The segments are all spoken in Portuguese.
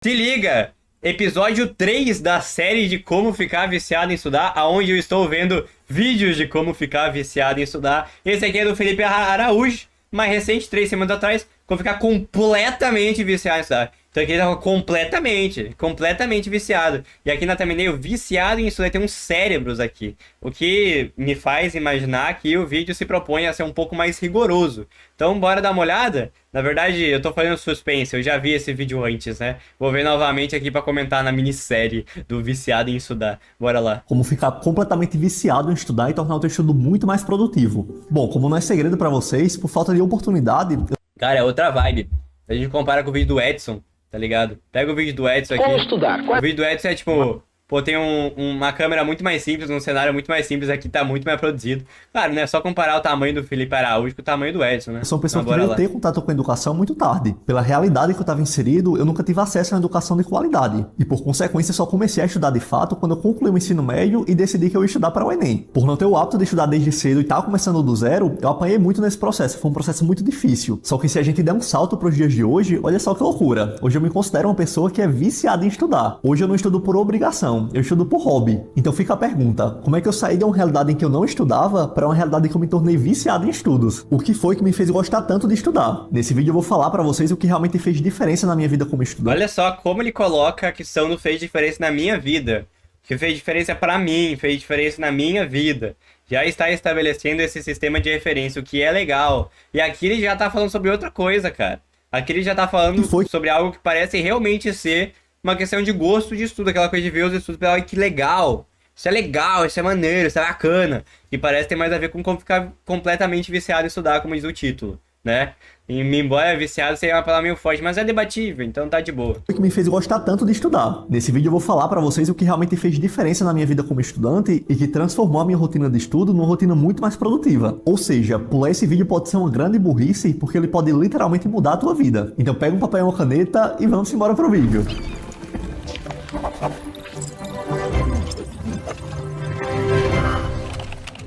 Se liga! Episódio 3 da série de como ficar viciado em estudar, aonde eu estou vendo vídeos de como ficar viciado em estudar. Esse aqui é do Felipe Araújo, mais recente, 3 semanas atrás, como ficar completamente viciado em estudar. Então aqui ele tava completamente viciado. E aqui na thumbnail, viciado em estudar, tem uns cérebros aqui. O que me faz imaginar que o vídeo se propõe a ser um pouco mais rigoroso. Então bora dar uma olhada? Na verdade, eu tô fazendo suspense, eu já vi esse vídeo antes, né? Vou ver novamente aqui pra comentar na minissérie do viciado em estudar. Bora lá. Como ficar completamente viciado em estudar e tornar o teu estudo muito mais produtivo. Bom, como não é segredo pra vocês, por falta de oportunidade... Cara, é outra vibe. A gente compara com o vídeo do Edson, tá ligado? Pega o vídeo do Edson aqui. Como estudar? O vídeo do Edson é tipo... Pô, tem uma câmera muito mais simples, um cenário muito mais simples, aqui tá muito mais produzido. Claro, né? Só comparar o tamanho do Felipe Araújo com o tamanho do Edson, né? Eu sou uma pessoa que veio ter contato com a educação muito tarde. Pela realidade que eu estava inserido, eu nunca tive acesso a uma educação de qualidade. E por consequência, só comecei a estudar de fato quando eu concluí o ensino médio e decidi que eu ia estudar para o Enem. Por não ter o hábito de estudar desde cedo e estar começando do zero, eu apanhei muito nesse processo. Foi um processo muito difícil. Só que se a gente der um salto para os dias de hoje, olha só que loucura. Hoje eu me considero uma pessoa que é viciada em estudar. Hoje eu não estudo por obrigação, eu estudo por hobby. Então fica a pergunta, como é que eu saí de uma realidade em que eu não estudava para uma realidade em que eu me tornei viciado em estudos? O que foi que me fez gostar tanto de estudar? Nesse vídeo eu vou falar para vocês o que realmente fez diferença na minha vida como estudante. Olha só como ele coloca a questão do fez diferença na minha vida. Que fez diferença para mim, fez diferença na minha vida. Já está estabelecendo esse sistema de referência, o que é legal. E aqui ele já tá falando sobre outra coisa, cara. Aqui ele já tá falando sobre algo que parece realmente ser uma questão de gosto de estudo, aquela coisa de ver os estudos pela que legal, isso é maneiro, isso é bacana. E parece ter mais a ver com como ficar completamente viciado em estudar, como diz o título, né? E embora viciado seja uma palavra meio forte, mas é debatível, então tá de boa. O que me fez gostar tanto de estudar. Nesse vídeo eu vou falar pra vocês o que realmente fez diferença na minha vida como estudante e que transformou a minha rotina de estudo numa rotina muito mais produtiva. Ou seja, pular esse vídeo pode ser uma grande burrice porque ele pode literalmente mudar a tua vida. Então pega um papel e uma caneta e vamos embora pro vídeo.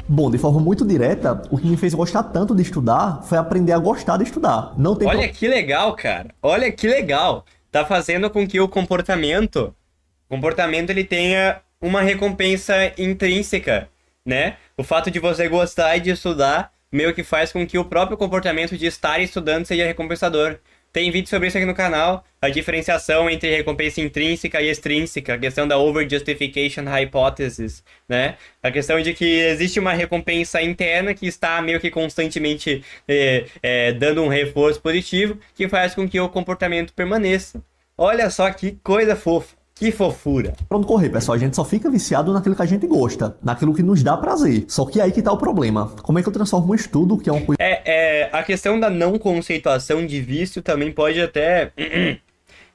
Bom, de forma muito direta, o que me fez gostar tanto de estudar foi aprender a gostar de estudar. Não tem Olha que legal, cara. Olha que legal. Tá fazendo com que o comportamento ele tenha uma recompensa intrínseca, né? O fato de você gostar de estudar meio que faz com que o próprio comportamento de estar estudando seja recompensador. Tem vídeo sobre isso aqui no canal, a diferenciação entre recompensa intrínseca e extrínseca, a questão da over-justification hypothesis, né? A questão de que existe uma recompensa interna que está meio que constantemente dando um reforço positivo, que faz com que o comportamento permaneça. Olha só que coisa fofa. Que fofura. Pronto, correr, pessoal. A gente só fica viciado naquilo que a gente gosta, naquilo que nos dá prazer. Só que aí que tá o problema. Como é que eu transformo um estudo, que é uma coisa... A questão da não conceituação de vício também pode até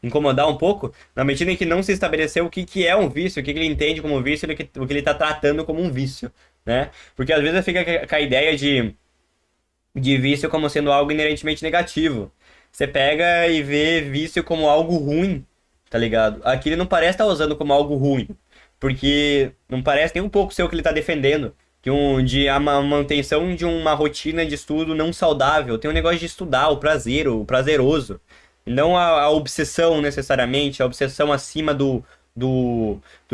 incomodar um pouco, na medida em que não se estabeleceu o que é um vício, o que ele entende como vício, o que ele tá tratando como um vício, né? Porque às vezes fica com a ideia de vício como sendo algo inerentemente negativo. Você pega e vê vício como algo ruim, tá ligado? Aqui ele não parece estar usando como algo ruim, porque não parece nem um pouco ser o que ele tá defendendo, de a manutenção de uma rotina de estudo não saudável. Tem um negócio de estudar, o prazer, o prazeroso, não a obsessão necessariamente, a obsessão acima do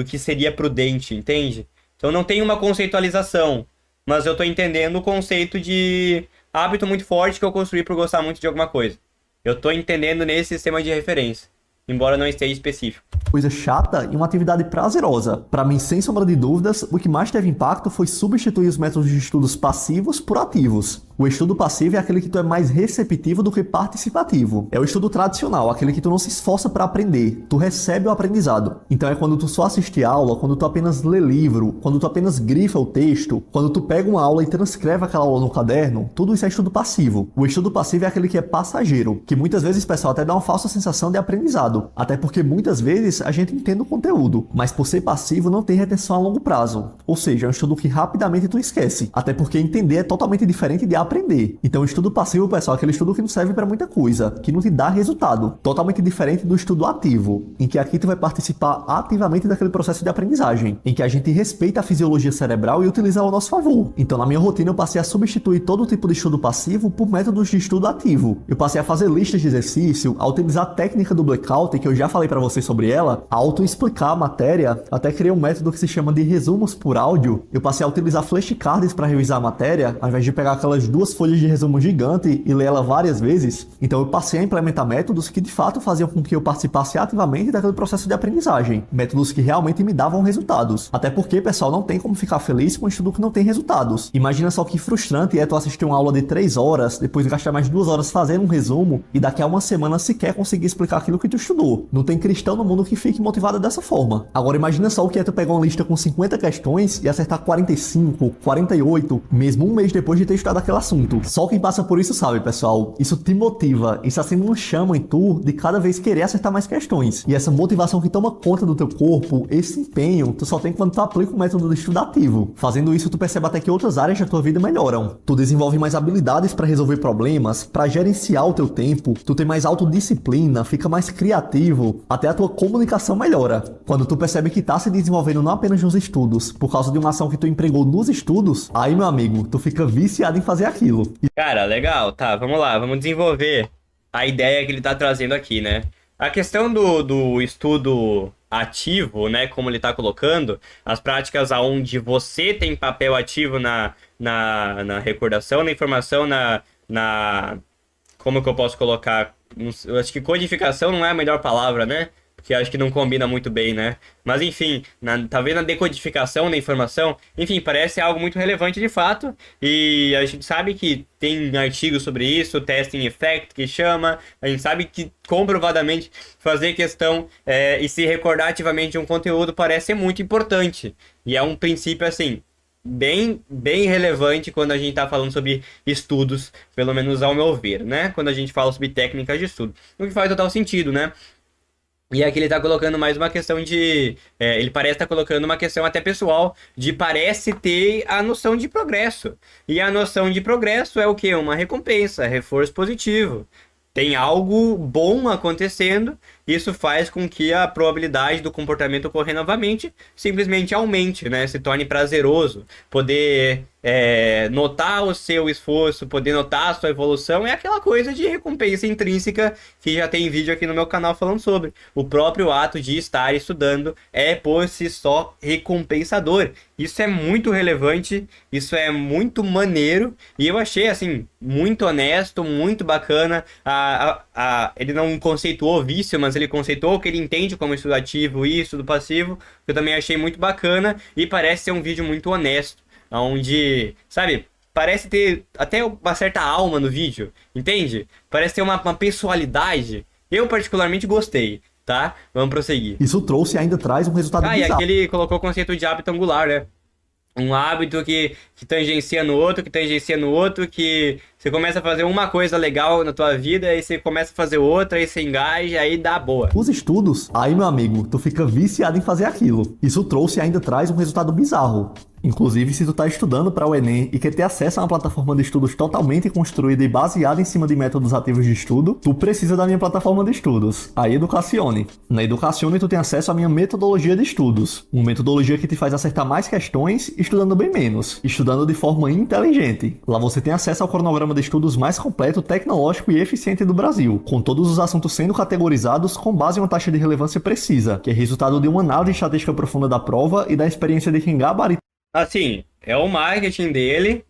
que seria prudente, entende? Então não tem uma conceitualização, mas eu tô entendendo o conceito de hábito muito forte que eu construí por gostar muito de alguma coisa. Eu tô entendendo nesse sistema de referência, embora não esteja específico. Coisa chata e uma atividade prazerosa. Para mim, sem sombra de dúvidas, o que mais teve impacto foi substituir os métodos de estudos passivos por ativos. O estudo passivo é aquele que tu é mais receptivo do que participativo. É o estudo tradicional, aquele que tu não se esforça para aprender, tu recebe o aprendizado. Então é quando tu só assiste aula, quando tu apenas lê livro, quando tu apenas grifa o texto, quando tu pega uma aula e transcreve aquela aula no caderno, tudo isso é estudo passivo. O estudo passivo é aquele que é passageiro, que muitas vezes, pessoal, até dá uma falsa sensação de aprendizado. Até porque muitas vezes a gente entende o conteúdo, mas por ser passivo não tem retenção a longo prazo. Ou seja, é um estudo que rapidamente tu esquece. Até porque entender é totalmente diferente de aprender. Então o estudo passivo, pessoal, é aquele estudo que não serve para muita coisa, que não te dá resultado. Totalmente diferente do estudo ativo, em que aqui tu vai participar ativamente daquele processo de aprendizagem, em que a gente respeita a fisiologia cerebral e utiliza ela ao nosso favor. Então na minha rotina eu passei a substituir todo tipo de estudo passivo por métodos de estudo ativo. Eu passei a fazer listas de exercício, a utilizar a técnica do blackout, que eu já falei para vocês sobre ela, a auto-explicar a matéria, até criei um método que se chama de resumos por áudio. Eu passei a utilizar flashcards para revisar a matéria, ao invés de pegar aquelas 2 folhas de resumo gigante e ler ela várias vezes. Então eu passei a implementar métodos que de fato faziam com que eu participasse ativamente daquele processo de aprendizagem. Métodos que realmente me davam resultados. Até porque, pessoal, não tem como ficar feliz com um estudo que não tem resultados. Imagina só que frustrante é tu assistir uma aula de 3 horas, depois gastar mais 2 horas fazendo um resumo e daqui a uma semana sequer conseguir explicar aquilo que tu estudou. Não tem cristão no mundo que fique motivado dessa forma. Agora imagina só o que é tu pegar uma lista com 50 questões e acertar 45, 48, mesmo um mês depois de ter estudado aquele assunto. Só quem passa por isso sabe, pessoal. Isso te motiva, isso acende uma chama em tu de cada vez querer acertar mais questões. E essa motivação que toma conta do teu corpo, esse empenho, tu só tem quando tu aplica o método de estudo ativo. Fazendo isso, tu percebe até que outras áreas da tua vida melhoram. Tu desenvolve mais habilidades para resolver problemas, para gerenciar o teu tempo, tu tem mais autodisciplina, fica mais criativo, até a tua comunicação melhora. Quando tu percebe que tá se desenvolvendo não apenas nos estudos, por causa de uma ação que tu empregou nos estudos, aí, meu amigo, tu fica viciado em fazer aquilo. Cara, legal, tá, vamos lá, vamos desenvolver a ideia que ele tá trazendo aqui, né? A questão do estudo ativo, né, como ele tá colocando, as práticas onde você tem papel ativo na recordação, na informação, como que eu posso colocar? Eu acho que codificação não é a melhor palavra, né? Que acho que não combina muito bem, né? Mas enfim, talvez na decodificação da informação, enfim, parece algo muito relevante de fato, e a gente sabe que tem artigos sobre isso, testing effect que chama, a gente sabe que comprovadamente fazer questão e se recordar ativamente de um conteúdo parece ser muito importante, e é um princípio assim, bem relevante quando a gente está falando sobre estudos, pelo menos ao meu ver, né? Quando a gente fala sobre técnicas de estudo, o que faz total sentido, né? E aqui ele tá colocando mais uma questão de... ele parece estar colocando uma questão até pessoal, de parece ter a noção de progresso. E a noção de progresso é o quê? Uma recompensa, reforço positivo. Tem algo bom acontecendo, isso faz com que a probabilidade do comportamento ocorrer novamente simplesmente aumente, né? Se torne prazeroso. Poder notar o seu esforço, poder notar a sua evolução, é aquela coisa de recompensa intrínseca que já tem vídeo aqui no meu canal falando sobre. O próprio ato de estar estudando é por si só recompensador. Isso é muito relevante, isso é muito maneiro, e eu achei assim muito honesto, muito bacana. Ele não conceituou vício, mas ele conceituou o que ele entende como estudo ativo e estudo passivo, que eu também achei muito bacana, e parece ser um vídeo muito honesto, onde, sabe, parece ter até uma certa alma no vídeo, entende? Parece ter uma pessoalidade. Eu particularmente gostei, tá? Vamos prosseguir. Isso trouxe e ainda traz um resultado bizarro. E aqui ele colocou o conceito de hábito angular, né? Um hábito que tangencia no outro, que você começa a fazer uma coisa legal na tua vida, aí você começa a fazer outra, aí você engaja, aí dá boa. Os estudos, aí, meu amigo, tu fica viciado em fazer aquilo. Isso trouxe e ainda traz um resultado bizarro. Inclusive, se tu tá estudando para o Enem e quer ter acesso a uma plataforma de estudos totalmente construída e baseada em cima de métodos ativos de estudo, tu precisa da minha plataforma de estudos, a Educacione. Na Educacione, tu tem acesso à minha metodologia de estudos, uma metodologia que te faz acertar mais questões estudando bem menos, estudando de forma inteligente. Lá você tem acesso ao cronograma de estudos mais completo, tecnológico e eficiente do Brasil, com todos os assuntos sendo categorizados com base em uma taxa de relevância precisa, que é resultado de uma análise estatística profunda da prova e da experiência de quem gabaritou. Assim, é o marketing dele,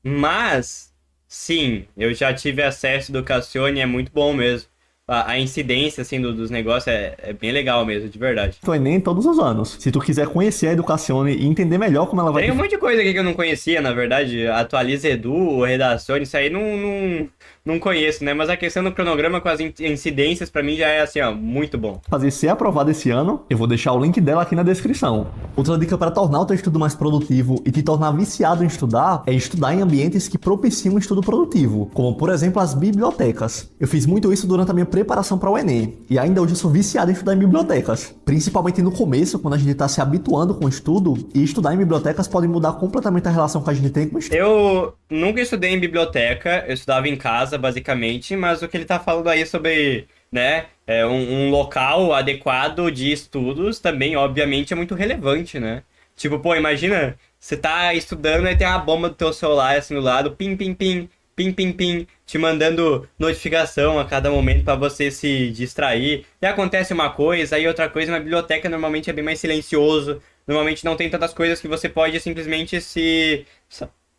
mas, sim, eu já tive acesso do Educacione, é muito bom mesmo. A incidência, assim, dos negócios é bem legal mesmo, de verdade. O Enem todos os anos. Se tu quiser conhecer a Educacione e entender melhor como ela vai... Tem um monte de coisa aqui que eu não conhecia, na verdade. Atualiza Edu, Redacione, isso aí não conheço, né? Mas a questão do cronograma com as incidências, pra mim, já é, assim, ó, muito bom. Fazer ser aprovado esse ano, eu vou deixar o link dela aqui na descrição. Outra dica para tornar o teu estudo mais produtivo e te tornar viciado em estudar é estudar em ambientes que propiciam um estudo produtivo, como, por exemplo, as bibliotecas. Eu fiz muito isso durante a minha preparação para o Enem. E ainda hoje eu sou viciado em estudar em bibliotecas. Principalmente no começo, quando a gente está se habituando com o estudo, e estudar em bibliotecas pode mudar completamente a relação que a gente tem com o estudo. Eu nunca estudei em biblioteca, eu estudava em casa, basicamente, mas o que ele tá falando aí sobre, né, um local adequado de estudos também, obviamente, é muito relevante, né? Tipo, pô, imagina, você tá estudando e tem uma bomba do teu celular assim do lado, pim, pim, pim, pim, pim, pim, te mandando notificação a cada momento pra você se distrair. E acontece uma coisa, aí outra coisa, na biblioteca normalmente é bem mais silencioso, normalmente não tem tantas coisas que você pode simplesmente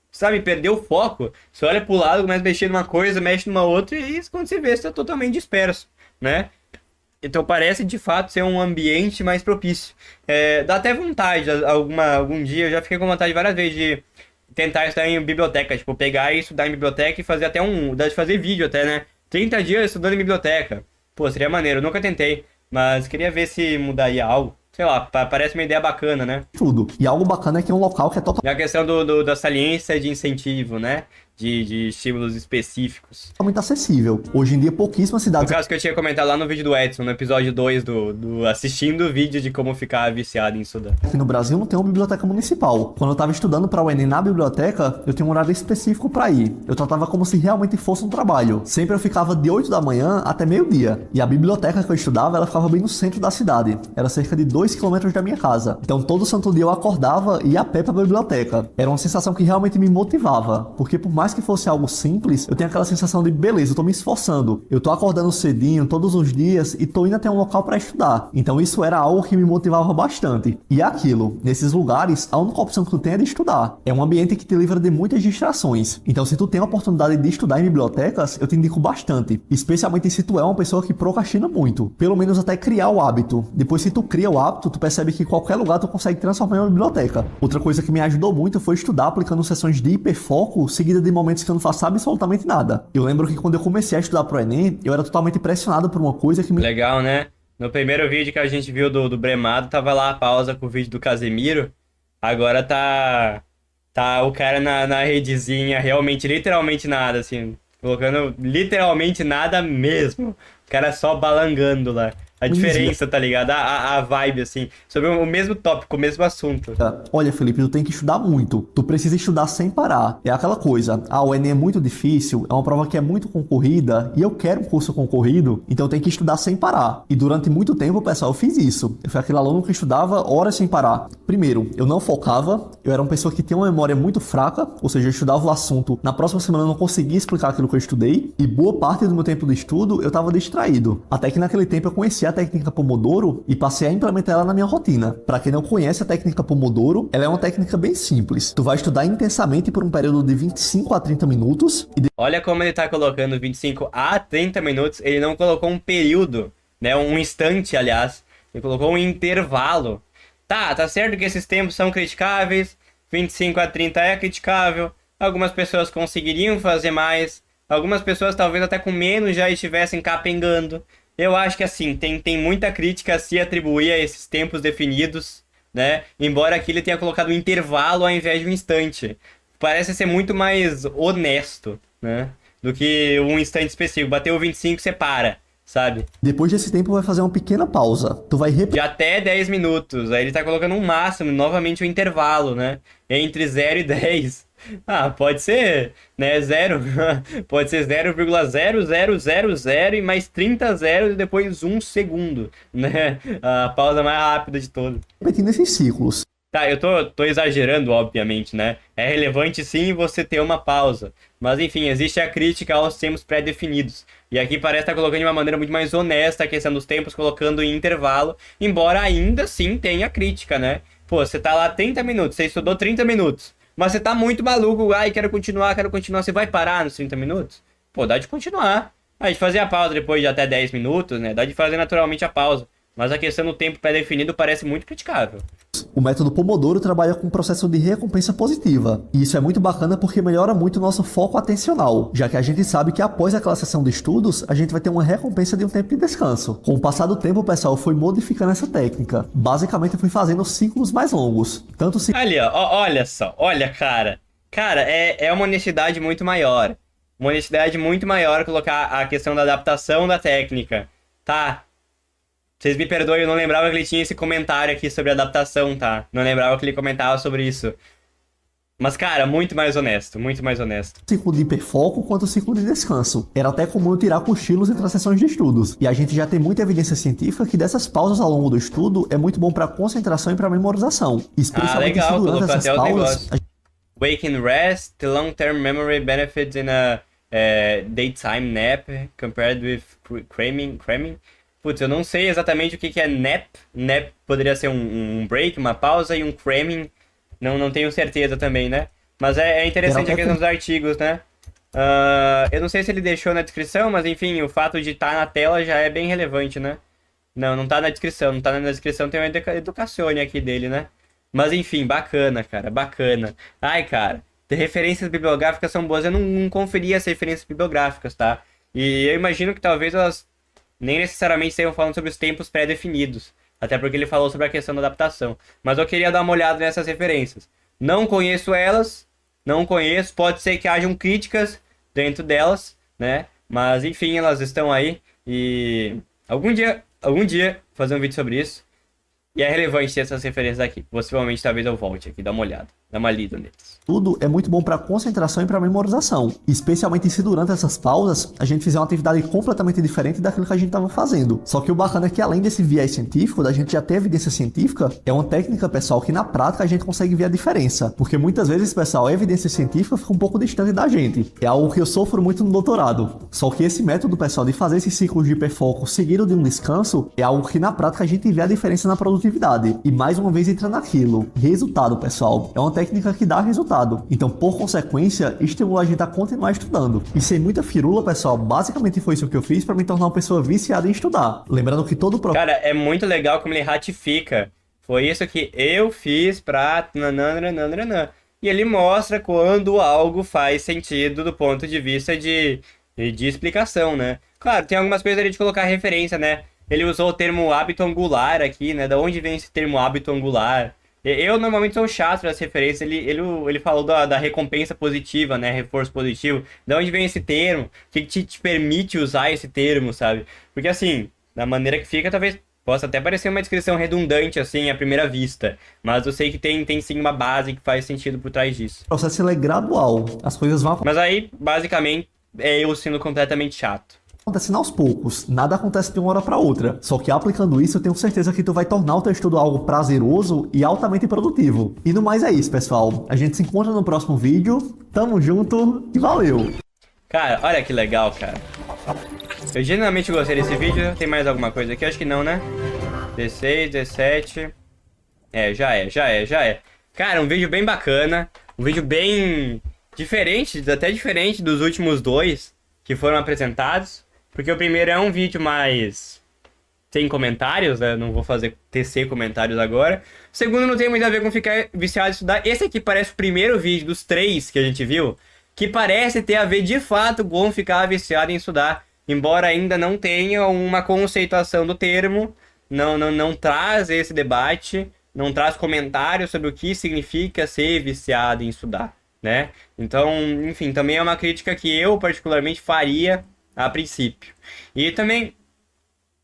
sabe, perder o foco. Você olha pro lado, começa a mexer numa coisa, mexe numa outra, e quando você vê, você tá totalmente disperso, né? Então parece de fato ser um ambiente mais propício. Dá até vontade, algum dia, eu já fiquei com vontade várias vezes de tentar estudar em biblioteca, tipo, pegar e estudar em biblioteca e fazer até fazer vídeo até, né? 30 dias estudando em biblioteca. Pô, seria maneiro, eu nunca tentei, mas queria ver se mudaria algo. Sei lá, parece uma ideia bacana, né? Tudo. E algo bacana é que é um local que é E a questão da saliência de incentivo, né? De estímulos específicos. totalmente acessível. Hoje em dia, pouquíssimas No cidades caso que eu tinha comentado lá no vídeo do Edson, no episódio 2 do assistindo o vídeo de como ficar viciado em estudar. aqui no Brasil não tem uma biblioteca municipal. Quando eu estava estudando para o Enem na biblioteca, eu tinha um horário específico para ir. Eu tratava como se realmente fosse um trabalho. Sempre eu ficava de 8 da manhã até meio-dia. E a biblioteca que eu estudava, ela ficava bem no centro da cidade. Era cerca de 2 quilômetros da minha casa. Então todo santo dia eu acordava e ia a pé para a biblioteca. Era uma sensação que realmente me motivava. Porque por mais que fosse algo simples, eu tenho aquela sensação de, beleza, eu tô me esforçando. Eu tô acordando cedinho todos os dias e tô indo até um local para estudar. Então isso era algo que me motivava bastante. E é aquilo, nesses lugares, a única opção que tu tem é de estudar. É um ambiente que te livra de muitas distrações. Então se tu tem a oportunidade de estudar em bibliotecas, eu te indico bastante. Especialmente se tu é uma pessoa que procrastina muito. Pelo menos até criar o hábito. Depois se tu cria o hábito, tu percebe que qualquer lugar tu consegue transformar em uma biblioteca. Outra coisa que me ajudou muito foi estudar aplicando sessões de hiperfoco seguida de momentos que eu não faço absolutamente nada. Eu lembro que quando eu comecei a estudar pro Enem, eu era totalmente pressionado por uma coisa que me... Legal, né? No primeiro vídeo que a gente viu do Bremado, tava lá a pausa com o vídeo do Casemiro. Agora tá o cara na redezinha, realmente, literalmente nada, assim. Colocando literalmente nada mesmo. O cara só balangando lá. A diferença, tá ligado? A vibe, assim. Sobre o mesmo tópico, o mesmo assunto. Olha, Felipe, tu tem que estudar muito. Tu precisa estudar sem parar. É aquela coisa. O Enem é muito difícil, é uma prova que é muito concorrida, e eu quero um curso concorrido, então eu tenho que estudar sem parar. E durante muito tempo, pessoal, eu fiz isso. Eu fui aquele aluno que estudava horas sem parar. Primeiro, eu não focava, eu era uma pessoa que tinha uma memória muito fraca, ou seja, eu estudava o assunto, na próxima semana eu não conseguia explicar aquilo que eu estudei, e boa parte do meu tempo de estudo eu tava distraído. Até que naquele tempo eu conheci a técnica Pomodoro e passei a implementar ela na minha rotina. Para quem não conhece a técnica Pomodoro, ela é uma técnica bem simples. Tu vai estudar intensamente por um período de 25 a 30 minutos e Olha como ele tá colocando 25 a 30 minutos, ele não colocou um período, né? Um instante, aliás. Ele colocou um intervalo. Tá certo que esses tempos são criticáveis, 25 a 30 é criticável, algumas pessoas conseguiriam fazer mais, algumas pessoas talvez até com menos já estivessem capengando. Eu acho que assim, tem muita crítica a se atribuir a esses tempos definidos, né? Embora aqui ele tenha colocado um intervalo ao invés de um instante. Parece ser muito mais honesto, né? Do que um instante específico. Bateu 25, você para, sabe? depois desse tempo vai fazer uma pequena pausa. Tu vai repetir De até 10 minutos. Aí ele tá colocando um máximo, novamente um intervalo, né? Entre 0 e 10. Pode ser, né, 0, pode ser 0,0000 e mais 30 zeros e depois 1 segundo, né, a pausa mais rápida de todas. repetindo esses ciclos. Tá, eu tô exagerando, obviamente, né, é relevante sim você ter uma pausa, mas enfim, existe a crítica aos tempos pré-definidos, e aqui parece estar colocando de uma maneira muito mais honesta a questão dos tempos, colocando em intervalo, embora ainda sim tenha crítica, né, pô, você tá lá 30 minutos, você estudou 30 minutos, mas você tá muito maluco, quero continuar, você vai parar nos 30 minutos? Pô, dá de continuar. De fazer a pausa depois de até 10 minutos, né? Dá de fazer naturalmente a pausa. Mas a questão do tempo pré-definido parece muito criticável. O método Pomodoro trabalha com um processo de recompensa positiva. E isso é muito bacana porque melhora muito o nosso foco atencional, já que a gente sabe que após aquela sessão de estudos, a gente vai ter uma recompensa de um tempo de descanso. Com o passar do tempo, o pessoal foi modificando essa técnica. Basicamente, eu fui fazendo ciclos mais longos. Tanto se... Ali, ó, olha só, olha, cara. Cara, é uma honestidade muito maior. uma honestidade muito maior colocar a questão da adaptação da técnica. Tá, vocês me perdoem, eu não lembrava que ele tinha esse comentário aqui sobre adaptação, tá? Não lembrava que ele comentava sobre isso. Mas, cara, muito mais honesto, muito mais honesto. Ciclo de hiperfoco quanto o ciclo de descanso. Era até comum eu tirar cochilos entre as sessões de estudos. E a gente já tem muita evidência científica que dessas pausas ao longo do estudo é muito bom para concentração e para memorização. Especialmente Legal, se durante colocou essas até os pausas negócios. Wake and rest, the long-term memory benefits in a daytime nap compared with cramming. Putz, eu não sei exatamente o que é nap. Nap poderia ser um break, uma pausa, e um cramming, não tenho certeza também, né? Mas é interessante a questão dos artigos, né? Eu não sei se ele deixou na descrição, mas enfim, o fato de estar na tela já é bem relevante, né? Não tá na descrição. Não tá na descrição, tem uma educacione aqui dele, né? Mas enfim, bacana, cara, bacana. Ai, cara, de referências bibliográficas são boas. Eu não conferi as referências bibliográficas, tá? E eu imagino que talvez elas nem necessariamente estejam falando sobre os tempos pré-definidos. Até porque ele falou sobre a questão da adaptação. Mas eu queria dar uma olhada nessas referências. Não conheço elas, não conheço. Pode ser que hajam críticas dentro delas, né? Mas enfim, elas estão aí. E algum dia, fazer um vídeo sobre isso. E é relevante ter essas referências aqui. Possivelmente, talvez eu volte aqui, dar uma olhada, dar uma lida neles. Tudo é muito bom para concentração e para memorização, especialmente se durante essas pausas a gente fizer uma atividade completamente diferente daquilo que a gente estava fazendo. Só que o bacana é que além desse viés científico, da gente já ter evidência científica, é uma técnica, pessoal, que na prática a gente consegue ver a diferença. Porque muitas vezes, pessoal, a evidência científica fica um pouco distante da gente. É algo que eu sofro muito no doutorado. Só que esse método, pessoal, de fazer esses ciclos de hiperfoco seguido de um descanso, é algo que na prática a gente vê a diferença na produtividade. E mais uma vez entra naquilo. Resultado, pessoal. É uma técnica que dá resultado. Então, por consequência, estimula a gente a continuar estudando. E sem muita firula, pessoal, basicamente foi isso que eu fiz para me tornar uma pessoa viciada em estudar. Lembrando que todo o Cara, é muito legal como ele ratifica. Foi isso que eu fiz pra... nananana. E ele mostra quando algo faz sentido do ponto de vista de explicação, né? Claro, tem algumas coisas ali de colocar referência, né? Ele usou o termo hábito angular aqui, né? Da onde vem esse termo hábito angular? Eu normalmente sou chato das referências. Ele falou da recompensa positiva, né? Reforço positivo. Da onde vem esse termo? O que te permite usar esse termo, sabe? Porque assim, da maneira que fica, talvez possa até parecer uma descrição redundante, assim, à primeira vista. Mas eu sei que tem sim uma base que faz sentido por trás disso. processo ele é gradual. As coisas vão Mas aí, basicamente, é eu sendo completamente chato. acontecendo aos poucos, nada acontece de uma hora para outra. Só que aplicando isso, eu tenho certeza que tu vai tornar o teu estudo algo prazeroso e altamente produtivo. E no mais é isso, pessoal. A gente se encontra no próximo vídeo. Tamo junto e valeu! Cara, olha que legal, cara. Eu genuinamente gostei desse vídeo. Tem mais alguma coisa aqui? Acho que não, né? 16, 17... já é. Cara, um vídeo bem bacana. Um vídeo bem diferente, até diferente dos últimos dois que foram apresentados. Porque o primeiro é um vídeo mais sem comentários, né? Não vou tecer comentários agora. O segundo não tem muito a ver com ficar viciado em estudar. Esse aqui parece o primeiro vídeo dos 3 que a gente viu, que parece ter a ver de fato com ficar viciado em estudar. Embora ainda não tenha uma conceituação do termo, não traz esse debate, não traz comentários sobre o que significa ser viciado em estudar, né? Então, enfim, também é uma crítica que eu particularmente faria a princípio. E também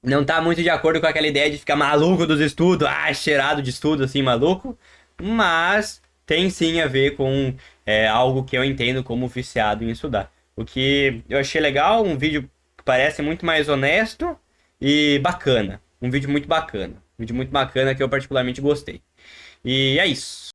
não tá muito de acordo com aquela ideia de ficar maluco dos estudos, cheirado de estudo, assim, maluco. Mas tem sim a ver com algo que eu entendo como viciado em estudar. O que eu achei legal, um vídeo que parece muito mais honesto e bacana. Um vídeo muito bacana. Um vídeo muito bacana que eu particularmente gostei. E é isso.